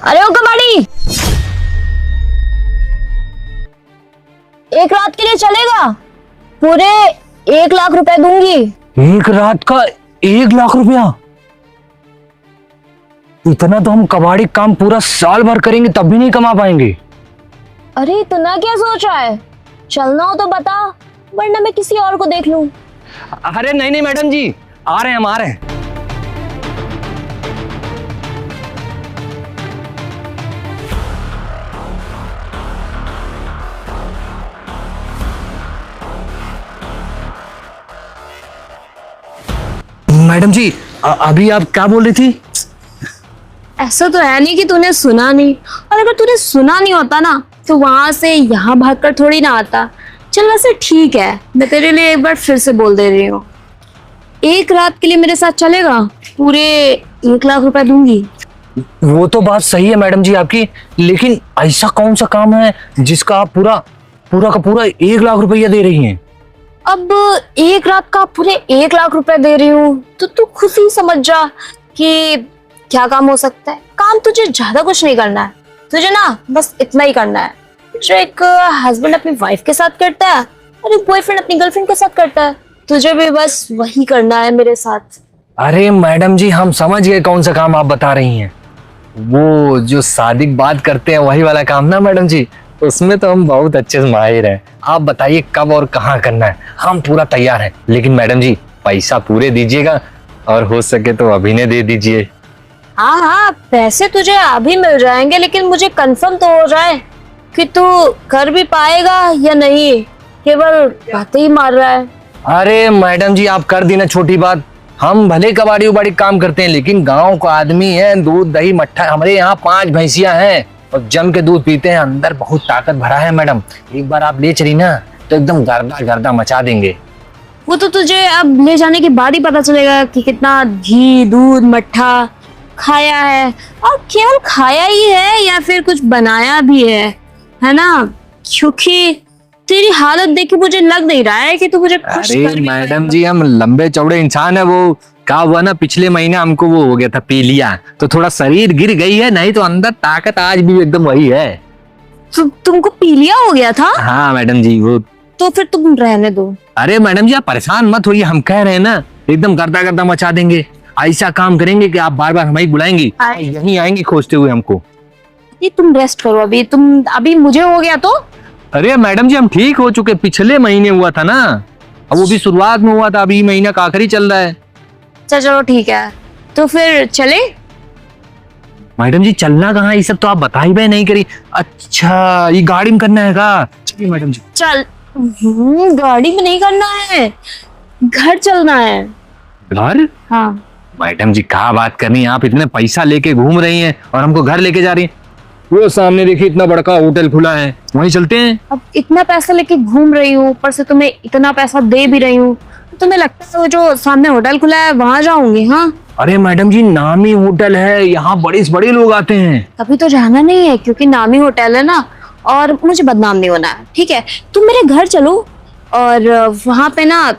अरे ओ कबाड़ी, एक रात के लिए चलेगा? पूरे 1 लाख रुपए दूंगी। एक रात का 1 लाख रुपया? इतना तो हम कबाड़ी काम पूरा साल भर करेंगे तब भी नहीं कमा पाएंगे। अरे इतना क्या सोच रहा है? चलना हो तो बता, वरना मैं किसी और को देख लूं। अरे नहीं नहीं मैडम जी, आ रहे हैं, हम आ रहे हैं। मैडम जी अभी आप क्या बोल रही थी? ऐसा तो है नहीं कि तूने सुना नहीं, और अगर तूने सुना नहीं होता ना तो वहां से यहाँ भागकर थोड़ी ना आता। चल वैसे ठीक है, मैं तेरे लिए एक बार फिर से बोल दे रही हूँ, एक रात के लिए मेरे साथ चलेगा? पूरे 1 लाख रुपए दूंगी। वो तो बात सही है मैडम जी आपकी, लेकिन ऐसा कौन सा काम है जिसका आप पूरा पूरा का पूरा 1 लाख रुपया दे रही हैं? अब एक रात का पूरे 1 लाख रुपए दे रही हूँ तो तू खुद ही समझ जा कि क्या काम हो सकता है। काम तुझे ज्यादा कुछ नहीं करना है, तुझे ना बस इतना ही करना है जो एक हस्बैंड अपनी वाइफ के साथ करता है और एक बॉयफ्रेंड अपनी गर्लफ्रेंड के साथ करता है। तुझे भी बस वही करना है मेरे साथ। अरे मैडम जी हम समझ गए कौन सा काम आप बता रही हैं। वो जो शादी की बात करते हैं वही वाला काम ना मैडम जी, उसमें तो हम बहुत अच्छे से माहिर हैं। आप बताइए कब और कहाँ करना है, हम पूरा तैयार हैं। लेकिन मैडम जी पैसा पूरे दीजिएगा और हो सके तो अभी ने दे दीजिए। हाँ हाँ, पैसे तुझे अभी मिल जाएंगे, लेकिन मुझे कंफर्म तो हो जाए कि तू कर भी पाएगा या नहीं, केवल बातें ही मार रहा है। अरे मैडम जी आप कर दी ना छोटी बात, हम भले कबाड़ी उबाड़ी काम करते हैं लेकिन गांव का आदमी है, दूध दही मट्ठा, हमारे यहाँ 5 भैंसियां हैं और जम के दूध पीते हैं, अंदर बहुत ताकत भरा है मैडम। एक बार आप ले चली ना तो एकदम गर्दा गर्दा मचा देंगे। वो तो तुझे अब ले जाने के बाद ही पता चलेगा कि कितना घी दूध मट्ठा खाया है, और केवल खाया ही है या फिर कुछ बनाया भी है ना? क्योंकि तेरी हालत देख के मुझे लग नहीं रहा है कि तू मुझे खुश कर अरे मैडम जी हम लंबे चौड़े इंसान है, वो क्या हुआ ना पिछले महीने हमको वो हो गया था पीलिया, तो थोड़ा शरीर गिर गई है, नहीं तो अंदर ताकत आज भी एकदम वही है। तुमको पीलिया हो गया था? हाँ मैडम जी वो। तो फिर तुम रहने दो। अरे मैडम जी आप परेशान मत होइए, हम कह रहे हैं ना एकदम गर्दा गर्दा मचा देंगे। ऐसा काम करेंगे कि आप बार बार हमें बुलाएंगी, यहीं आएंगी खोजते हुए हमको। ये तुम रेस्ट करो अभी, तुम अभी मुझे हो गया तो। अरे मैडम जी हम ठीक हो चुके, पिछले महीने हुआ था ना, अब वो भी शुरुआत में हुआ था, अभी महीना का आखिरी चल रहा है। चलो ठीक है, तो फिर चले? मैडम जी चलना कहाँ, ये सब तो आप बता ही नहीं करी। अच्छा ये गाड़ी में करना है का? चलिए मैडम जी। चल गाड़ी में नहीं करना है, घर चलना है। घर? हाँ मैडम जी क्या बात करनी है, आप इतने पैसा लेके घूम रही हैं और हमको घर लेके जा रही हैं। वो सामने देखिए इतना बड़का होटल खुला है, वहीं चलते हैं। अब इतना पैसा लेके घूम रही हूँ, ऊपर से तुम्हें इतना पैसा दे भी रही हूँ, तुम्हें लगता है वो जो सामने होटल खुला है वहां जाऊंगी? हाँ अरे मैडम जी नामी होटल है, यहाँ बड़े से बड़े लोग आते हैं। कभी तो जाना नहीं है क्योंकि नामी होटल है ना, और मुझे बदनाम नहीं होना है। ठीक है तुम मेरे घर चलो और वहां पे ना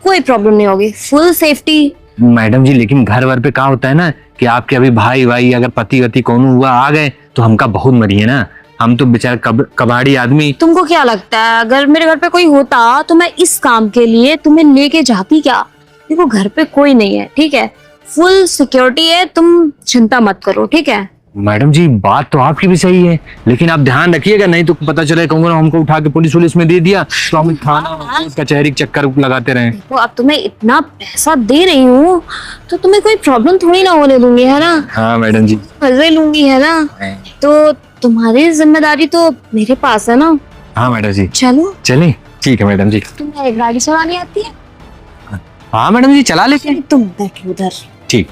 कोई प्रॉब्लम नहीं होगी, फुल सेफ्टी। मैडम जी लेकिन घर वर पे क्या होता है ना कि आपके अभी भाई भाई अगर पति वति कौन हुआ आ गए तो हमका बहुत मरी है ना, हम तो बेचारे कबाड़ी आदमी। तुमको क्या लगता है अगर मेरे घर पे कोई होता तो मैं इस काम के लिए तुम्हें लेके जाती क्या? देखो घर पे कोई नहीं है, ठीक है, फुल सिक्योरिटी है, तुम चिंता मत करो। ठीक है मैडम जी बात तो आपकी भी सही है, लेकिन आप ध्यान रखिएगा, नहीं तो पता चले कहूँगा हमको उठा के पुलिस वुलिस में दे दिया तो हम थाना कचहरी के चक्कर लगाते रहे। देखो अब तुम्हें इतना पैसा दे रही हूँ तो तुम्हें कोई प्रॉब्लम थोड़ी ना होने दूंगी, है ना? हाँ मैडम जी मजे लूंगी, है ना? तो तुम्हारी जिम्मेदारी तो मेरे पास है ना। हाँ मैडम जी चलो चले। ठीक है मैडम जी। तुम्हें गाड़ी चलानी आती है? हाँ मैडम जी चला लेते हैं। तुम बैठो उधर। ठीक।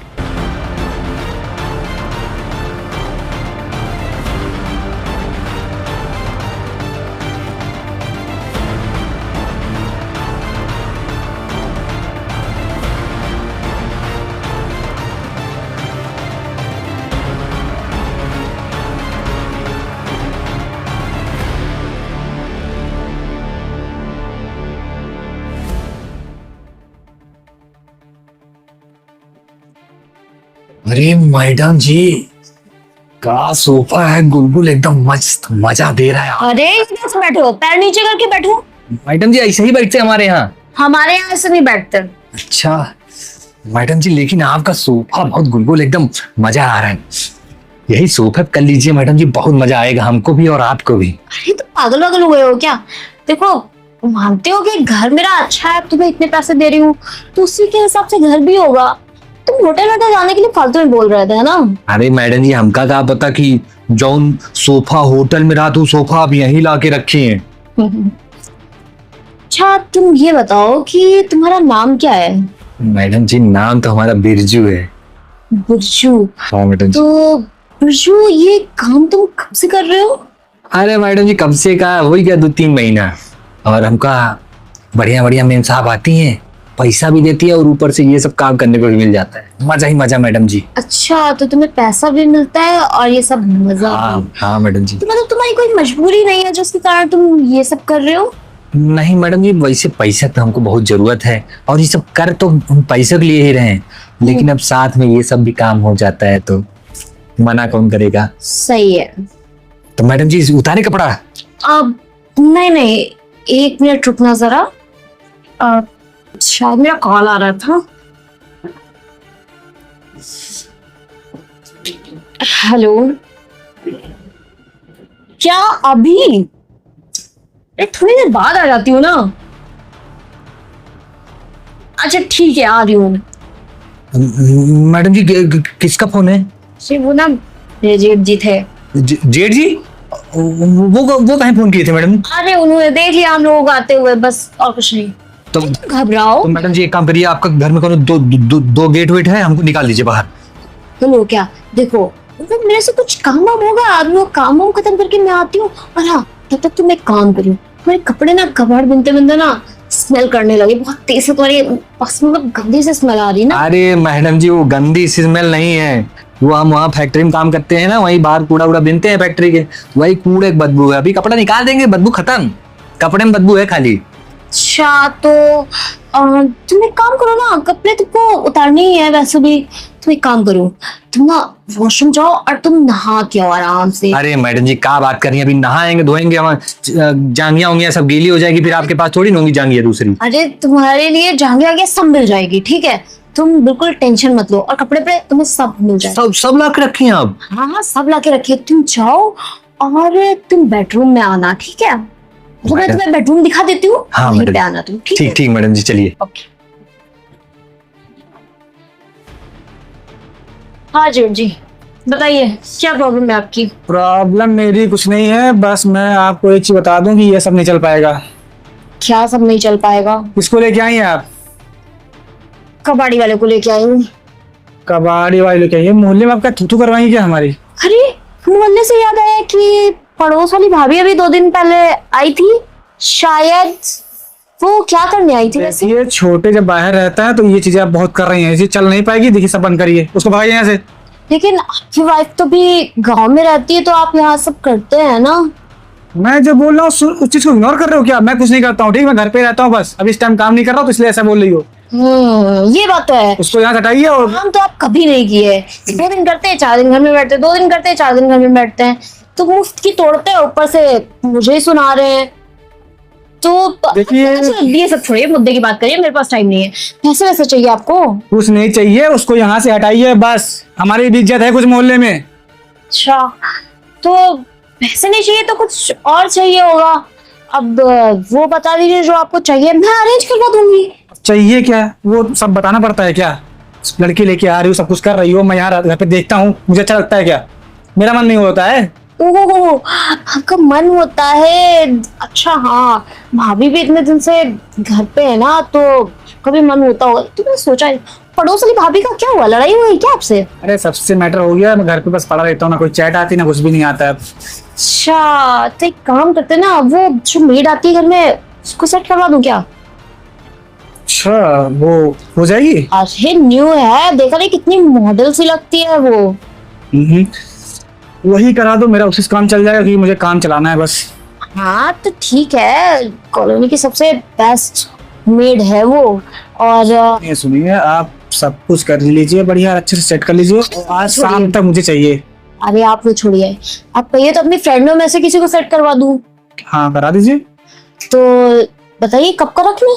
अरे मैडम जी का सोफा है गुलगुल, एकदम मस्त मजा दे रहा है। अरे बस बैठो, पैर नीचे करके बैठो। मैडम जी ऐसे ही बैठते हैं हमारे यहाँ? हमारे यहाँ ऐसे नहीं बैठते। अच्छा मैडम जी, लेकिन आपका सोफा बहुत गुलगुल, एकदम मजा आ रहा है। यही सोफा कर लीजिए मैडम जी, बहुत मजा आएगा हमको भी और आपको भी। अरे तो पागल वागल हुए हो क्या? देखो, मानते हो कि घर मेरा अच्छा है, तुम्हें इतने पैसे दे रही हूँ, तो उसी के हिसाब से घर भी होगा। तुम होटल वोटल जाने के लिए फालतू में बोल रहे थे, है ना? अरे मैडम जी, हमका क्या पता कि जौन सोफा होटल में रहा तो सोफा आप यहीं ला के रखे हैं। अच्छा तुम ये बताओ कि तुम्हारा नाम क्या है? मैडम जी नाम तो हमारा बिरजू है। बिरजू? हाँ मैडम जी। तो बिरजू, ये काम तुम कब से कर रहे हो? अरे मैडम जी, कब से का वही क्या 2-3 महीना। और हमका बढ़िया बढ़िया मेम साहब आती हैं, पैसा भी देती है और ऊपर से ये सब काम करने को भी मिल जाता है। मजा ही मजा मैडम जी। अच्छा, तो तुम्हें पैसा भी मिलता है और ये सब मजा भी। हाँ मैडम जी। तो मतलब तुम्हारी कोई मजबूरी नहीं है जिसके कारण तुम ये सब कर रहे हो? नहीं मैडम जी, वैसे पैसा तो हमको बहुत जरूरत है और ये सब कर तो हम पैसे के लिए ही रहे हैं, लेकिन अब साथ में ये सब भी काम हो जाता है तो मना कौन करेगा। सही है। तो मैडम जी उतारे कपड़ा? अब नहीं, 1 मिनट रुकना जरा। शायद मेरा कॉल आ रहा था। हेलो, क्या अभी? थोड़ी देर बाद आ जाती हूँ ना। अच्छा ठीक है, आ रही हूँ। मैडम जी किसका फोन है? वो ना जेठ जी थे। जेठ जी? वो कहीं फोन किए थे मैडम? अरे उन्होंने देख लिया हम लोग आते हुए, बस और कुछ नहीं। तो घबराओ। तो मैडम जी एक काम करिए, आपका घर में कौन दो गेट वेट है, हमको निकाल दीजिए बाहर। तो क्या देखो, मतलब मेरे से कुछ काम वाम होगा, अब वो काम वाम खत्म करके मैं आती हूँ। और हाँ, तब तक तुम एक काम करो, तुम्हारे कपड़े ना कबाड़ बिनते बिनते ना स्मेल करने लगे, बहुत तेज से तुम्हारी मतलब गंदी से स्मेल आ रही ना। अरे मैडम जी वो गंदी स्मेल नहीं है, वो हम वहाँ फैक्ट्री में काम करते हैं ना, वही बाहर कूड़ा उड़ा बिनते हैं फैक्ट्री के, वही कूड़े की बदबू है। अभी कपड़ा निकाल देंगे, बदबू खत्म, कपड़े में बदबू है खाली। अच्छा तो तुम एक काम करो ना, कपड़े तुमको उतारने ही है वैसे भी। तुम एक काम करो, तुम ना वॉशरूम जाओ और तुम नहा के आओ आराम से। अरे मैडम जी क्या बात कर रही हैं, अभी नहाएंगे धोएंगे, हम जांघियां होंगी सब गीली हो जाएगी, फिर आपके पास थोड़ी ना होंगी जांघियां दूसरी। अरे तुम्हारे लिए जांघिया आगे सब मिल जाएगी, ठीक है? तुम बिल्कुल टेंशन मत लो, और कपड़े पे तुम्हें सब मिल जाएगा। सब ला के रखी हैं आप? हाँ सब ला के रखिए। तुम जाओ और तुम बेडरूम में आना, ठीक है? तो मैं तुम्हें बेडरूम दिखा देती हूँ। हाँ वहीं पे आना तुम, ठीक है? ठीक मैडम जी, चलिए। ओके। हाँ जी बताइए, क्या प्रॉब्लम है आपकी? प्रॉब्लम मेरी कुछ नहीं है, बस मैं आपको एक चीज बता दूं कि ये सब नहीं चल पाएगा। क्या सब नहीं चल पाएगा? किसको लेके आई हैं आप? कबाड़ी वाले को लेके आई हूँ। कबाड़ी वाले लेके आई हैं? मोहल्ले में आपका थूथू करवाएंगे क्या हमारी? अरे मोहल्ले से याद आया कि पड़ोस वाली भाभी अभी 2 दिन पहले आई थी, शायद वो क्या करने आई थी वैसे? ये छोटे जब बाहर रहता है तो ये चीजें आप बहुत कर रही हैं, ये चल नहीं पाएगी। देखिए सब बंद करिए, उसको भगाइए यहाँ से। लेकिन आपकी वाइफ तो भी गांव में रहती है, तो आप यहाँ सब करते हैं ना? मैं जो बोल रहा हूँ उस चीज को इग्नोर कर रहे हो क्या? मैं कुछ नहीं करता हूँ, ठीक? मैं घर पे रहता हूँ, बस अभी इस टाइम काम नहीं कर रहा हूँ तो इसलिए ऐसा बोल रही हो। ये बात तो है। उसको यहाँ से हटाइए। और काम तो आप कभी नहीं किए, 2 दिन करते हैं 4 दिन घर में बैठते हैं, 2 दिन करते हैं 4 दिन घर में बैठते हैं, तो मुफ्त की तोड़ते हैं, ऊपर से मुझे ही सुना रहे हैं। तो देखिए, अच्छा, ये सब छोड़िए, मुद्दे की बात करिए, मेरे पास टाइम नहीं है। पैसे वैसे चाहिए आपको? कुछ नहीं चाहिए, उसको यहाँ से हटाइए बस। हमारी भी इज्जत है कुछ मोहल्ले में। अच्छा तो पैसे नहीं चाहिए तो कुछ और चाहिए होगा। अब वो बता दीजिए जो आपको चाहिए, मैं अरेंज करवा दूंगी। चाहिए क्या वो सब बताना पड़ता है क्या? लड़की लेके आ रही हो, सब कुछ कर रही हो, मैं यहाँ घर पे देखता हूँ, मुझे अच्छा लगता है क्या? मेरा मन नहीं होता है? ओहो, आपका मन होता है? अच्छा हाँ, भाभी भी इतने दिन से घर पे है ना, तो कभी मन होता होगा। तो मैं सोचा, पड़ोस वाली भाभी का क्या हुआ, लड़ाई हुई क्या आपसे? अरे सबसे मैटर हो गया, मैं घर पे बस पड़ा रहता हूँ, ना कोई चैट आती ना कुछ भी नहीं आता है। अच्छा तो एक काम करते ना, वो जो मेड आती है घर में, उसको सेट करवा दूं क्या? अच्छा वो हो जाएगी? अरे न्यू है, देखा नहीं कितनी मॉडल सी लगती है वो। वही करा दो, मेरा उसी से काम चल जाएगा, क्योंकि मुझे काम चलाना है बस। हाँ तो ठीक है, कॉलोनी की सबसे बेस्ट मेड है वो। और ये सुनिए, आप सब कुछ कर लीजिए बढ़िया, अच्छे से सेट कर लीजिए, आज शाम तक मुझे चाहिए। अरे आप वो छोड़िए, आप कहिए तो अपनी फ्रेंडों में से किसी को सेट करवा दूं। हाँ करा दीजिए। तो बताइए कब का रख लूं?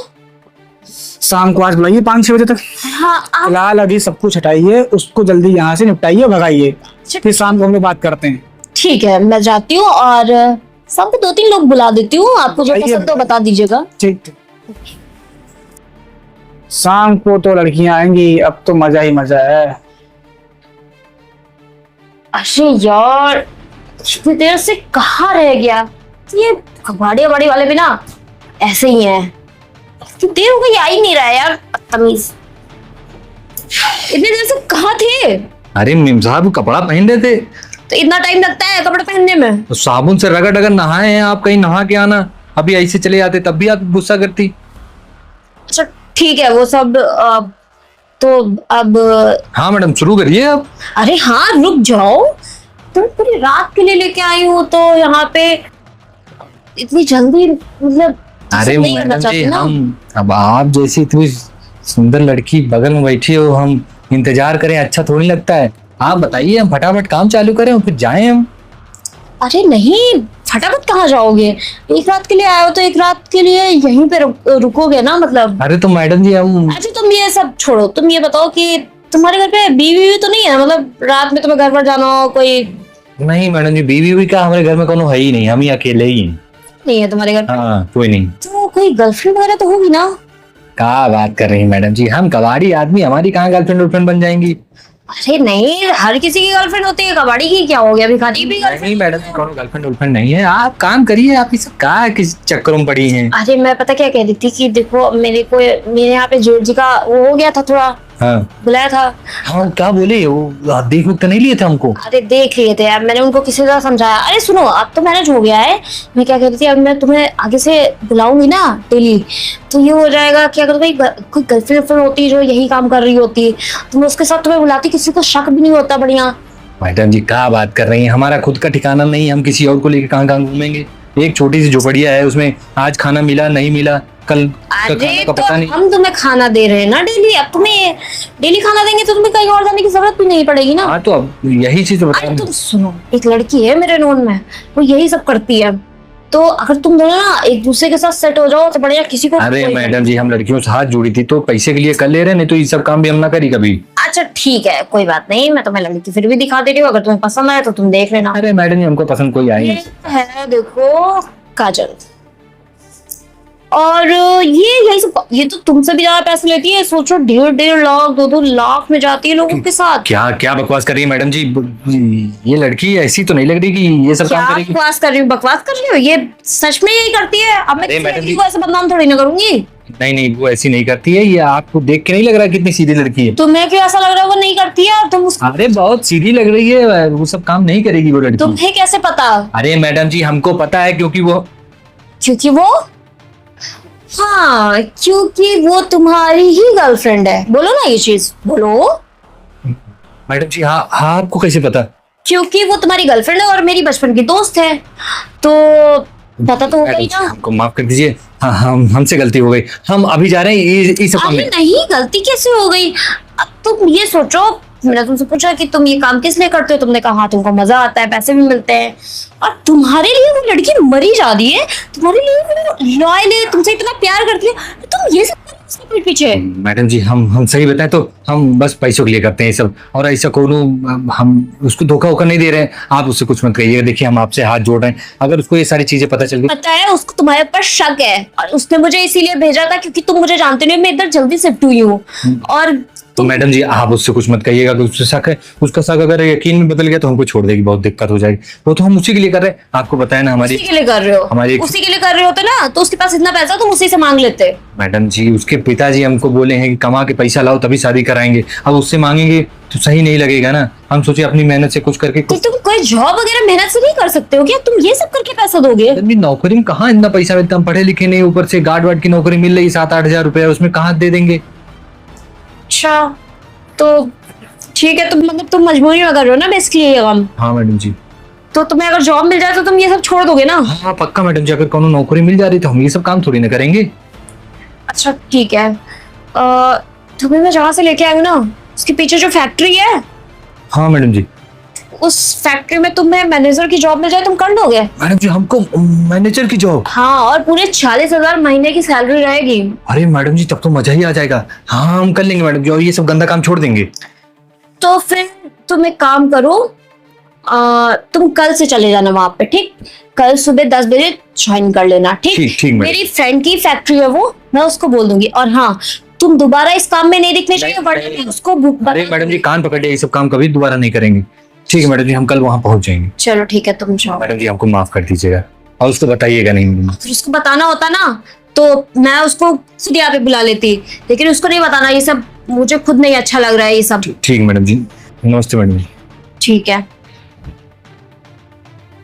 शाम को आज बुलाइए 5-6 बजे तक। हाँ आप फिलहाल अभी सब कुछ हटाइए, उसको जल्दी यहाँ से निपटाइए, भगाइए, फिर शाम को हम लोग बात करते हैं। ठीक है, मैं जाती हूँ और शाम को 2-3 लोग बुला देती हूँ, आपको जो आइए। पसंद हो बता दीजिएगा। ठीक ठीक। शाम को तो लड़कियां आएंगी, अब तो मजा ही मजा है। अरे यार, इतनी देर से कहाँ रह गया? ये कबाड़ी वबाड़ी वाले भी ना ऐसे ही हैं। इतनी देर हो गई, आ ही नहीं रहा है यार, बदतमीज। इतनी देर से कहाँ थे? अरे मेम साहब कपड़ा पहन रहे थे, तो इतना टाइम लगता है कपड़े पहनने में? तो साबुन से रगड़ रगड़ नहाए हैं आप, कहीं नहा के आना, अभी ऐसे चले जाते तब भी आप गुस्सा करती। अच्छा ठीक है, वो सब तो अब हाँ मैडम शुरू करिए अब। अरे हाँ रुक जाओ, तुम पूरी रात के लिए लेके आई हो तो यहाँ पे इतनी जल्दी मतलब अरे नहीं करना मैडम जी चाहती ना। हम, अब आप जैसी इतनी सुंदर लड़की बगल में बैठी हो, हम इंतजार करें अच्छा थोड़ी लगता है। आप बताइए, हम फटाफट काम चालू करें और फिर जाएं हम। अरे नहीं, फटाफट कहाँ जाओगे? एक रात के लिए आए हो तो एक रात के लिए यहीं पे रुकोगे ना मतलब? अरे तो मैडम जी हम, अच्छा तुम ये सब छोड़ो, तुम ये बताओ कि तुम्हारे घर पे बीवी तो नहीं है? मतलब रात में तुम्हें घर पर जाना हो, कोई नहीं मैडम जी बीवी भी का हमारे घर में कोनो है ही नहीं, हम ही अकेले ही हैं। नहीं है तुम्हारे घर पे? हाँ कोई नहीं। तो कोई गर्लफ्रेंड वगैरह तो होगी ना? क्या बात कर रही हैं मैडम जी, हम कबाड़ी आदमी, हमारी कहाँ गर्लफ्रेंड वर्लफ्रेंड बन जाएंगी। अरे नहीं, हर किसी की गर्लफ्रेंड होती है, कबाड़ी की क्या हो गया? भिखारी की भी गर्लफ्रेंड? नहीं मैडम जी कोनो गर्लफ्रेंड वर्लफ्रेंड नहीं है, आप काम करिए, आप ये सब कहाँ किस चक्करों में पड़ी हैं। अरे मैं पता क्या कह रही थी कि देखो मेरे यहाँ पे जेठ जी का वो हो गया था, थोड़ा हाँ बुलाया था। हाँ क्या बोले वो, देख तो नहीं लिए थे हमको? अरे देख लिए थे यार, मैंने उनको किसी तरह समझाया। अरे सुनो, अब तो मैनेज हो गया है। मैं क्या कह रही थी, अब मैं तुम्हें आगे से बुलाऊंगी ना डेली, तो ये हो जाएगा कि अगर भाई कोई गर्लफ्रेंड होती जो यही काम कर रही होती तो मैं उसके साथ तुम्हें बुलाती, किसी को शक भी नहीं होता। बढ़िया। मैडम जी क्या बात कर रही हैं, हमारा खुद का ठिकाना नहीं, हम किसी और को लेकर कहाँ कहाँ घूमेंगे। एक छोटी सी झोपड़िया है, उसमें आज खाना मिला नहीं मिला, कल का अरे खाने का तो पता नहीं। हम तुम्हें खाना दे रहे हैं ना डेली, अब तुम्हें डेली खाना देंगे तो तुम्हें कहीं और जाने की जरूरत भी नहीं पड़ेगी ना। हाँ तो अब यही चीज बता अरे रही तुम सुनो, एक लड़की है मेरे नोन में, वो यही सब करती है। तो अगर तुम दोनों ना एक दूसरे के साथ सेट हो जाओ तो बढ़िया, किसी को अरे कोई- मैडम जी हम लड़कियों से हाथ जोड़ी थी तो पैसे के लिए कर ले रहे, नहीं तो ये सब काम भी हम ना करी कभी। अच्छा ठीक है, कोई बात नहीं, मैं तुम्हें लड़की फिर भी दिखा दे रही हूँ, अगर तुम्हें पसंद आए तो तुम देख लेना। अरे मैडम जी हमको पसंद कोई आई ये नहीं। है देखो काजल, और यही सब, ये तो तुमसे भी ज्यादा पैसे लेती है। सोचो 1.5 लाख 2-2 लाख में जाती है लोगों के साथ। क्या क्या बकवास कर रही है मैडम जी, ये लड़की ऐसी तो नहीं लग रही कि ये सब क्या काम करेगी। बकवास कर रही हूँ? बकवास कर रही हो? ये सच में यही करती है। अब मैं अरे किसी मैडम लड़की जी- को ऐसे बदनाम थोड़ी ना करूंगी। नहीं नहीं वो ऐसी नहीं करती है, ये आपको देख के नहीं लग रहा कितनी सीधी लड़की है। तुम्हें क्यों ऐसा लग रहा है वो नहीं करती है? और तुम अरे बहुत सीधी लग रही है, वो सब काम नहीं करेगी वो लड़की। तुम्हें कैसे पता? अरे मैडम जी हमको पता है, क्योंकि वो, हाँ क्योंकि वो तुम्हारी ही गर्लफ्रेंड है। बोलो ना ये चीज, बोलो। मैडम जी हाँ हाँ आपको कैसे पता? क्योंकि वो तुम्हारी गर्लफ्रेंड है और मेरी बचपन की दोस्त है, तो पता तो होगा मैडम ही जी, ना। हमको माफ कर दीजिए, हाँ हम हमसे गलती हो गई, हम अभी जा रहे हैं ये सब काम अरे में। नहीं, गलती कैसे हो गई? अब तुम ये सोचो, मैंने तुमसे पूछा कि तुम ये काम किस लिए करते हो, तुमने कहा हाँ तुमको मजा आता है, पैसे भी मिलते हैं, और तुम्हारे लिए वो लड़की मरी जा रही है, तुम्हारे लिए वो लॉयल है, तुमसे इतना प्यार करती है, तुम ये सब कर रहे हो उसके पीठ पीछे। मैडम जी हम सही बताएं तो हम बस पैसों के लिए करते हैं ये सब, और ऐसा कोनो हम उसको धोखा वोखा नहीं दे रहे हैं। आप उससे कुछ मत कहिएगा, देखिए हम आपसे हाथ जोड़ रहे हैं, अगर उसको ये सारी चीजें पता चल गई। पता है उसको तुम्हारे ऊपर शक है, और उसने मुझे इसीलिए भेजा था क्योंकि तुम मुझे जानते नहीं हो, मैं इधर जल्दी शिफ्ट हुई हूँ। और तो मैडम जी आप उससे कुछ मत कहिएगा कि उससे शक है, उसका शक अगर यकीन में बदल गया तो हमको छोड़ देगी, बहुत दिक्कत हो जाएगी। वो तो हम उसी के लिए कर रहे हैं, आपको बताया ना हमारी। उसी के लिए कर रहे हो? हमारी उसी के लिए कर रहे होते ना तो उसके पास इतना पैसा तुम उसी से मांग लेते। मैडम जी उसके पिताजी हमको बोले हैं कि कमा के पैसा लाओ तभी शादी कराएंगे, अब उससे मांगेंगे तो सही नहीं लगेगा ना। हम सोचे अपनी मेहनत से कुछ करके तो तुम कोई जॉब वगैरह मेहनत से नहीं कर सकते हो क्या? तुम ये सब करके पैसा दोगे? अभी नौकरी में कहाँ इतना पैसा मिलता, हम पढ़े लिखे नहीं, ऊपर से गार्ड वार्ड की नौकरी मिल रही 7-8 हजार रुपया, उसमें कहाँ दे देंगे। अच्छा तो ठीक है, तुम मतलब तुम मजबूरी में कर रहे हो ना बेसिकली ये काम। हाँ मैडम जी। तो तुम्हें अगर जॉब मिल जाए तो तुम ये सब छोड़ दोगे ना? हाँ पक्का मैडम जी, अगर कोनो नौकरी मिल जा रही तो हम ये सब काम थोड़ी ना करेंगे। अच्छा ठीक है, तुम्हें मैं जहाँ से लेके आई हूँ ना उसके पीछे जो फैक्ट्री है हाँ मैडम जी। उस फैक्ट्री में तुम्हें मैनेजर की जॉब मिल जाए, तुम कर लोगे? मैडम जी हमको मैनेजर की जॉब? हाँ, और पूरे 40,000 महीने की सैलरी रहेगी। अरे मैडम जी तब तो मजा ही आ जाएगा। हाँ हम कर लेंगे मैडम जी, और ये सब गंदा काम छोड़ देंगे। तो फिर तुम एक काम करो, तुम कल से चले जाना वहां पे, ठीक? कल सुबह 10 बजे ज्वाइन कर लेना, ठीक? ठीक मैडम। मेरी फ्रेंड की फैक्ट्री है वो, मैं उसको बोल दूंगी। और हाँ, तुम दोबारा इस काम में नहीं दिखने चाहिए, वरना मैं उसको अरे मैडम जी कान पकड़े, ये सब काम कभी दोबारा नहीं करेंगे। ठीक है मैडम जी, हम कल वहां पहुंच जाएंगे। चलो ठीक है, तुम जाओ। मैडम जी हमको माफ कर दीजिएगा, और उसको बताइएगा नहीं। फिर उसको बताना होता ना, तो मैं उसको खुद यहाँ पे बुला लेती, लेकिन उसको नहीं बताना। ये सब मुझे खुद नहीं अच्छा लग रहा है ये सब। ठीक मैडम जी, नमस्ते मैडम जी। ठीक है।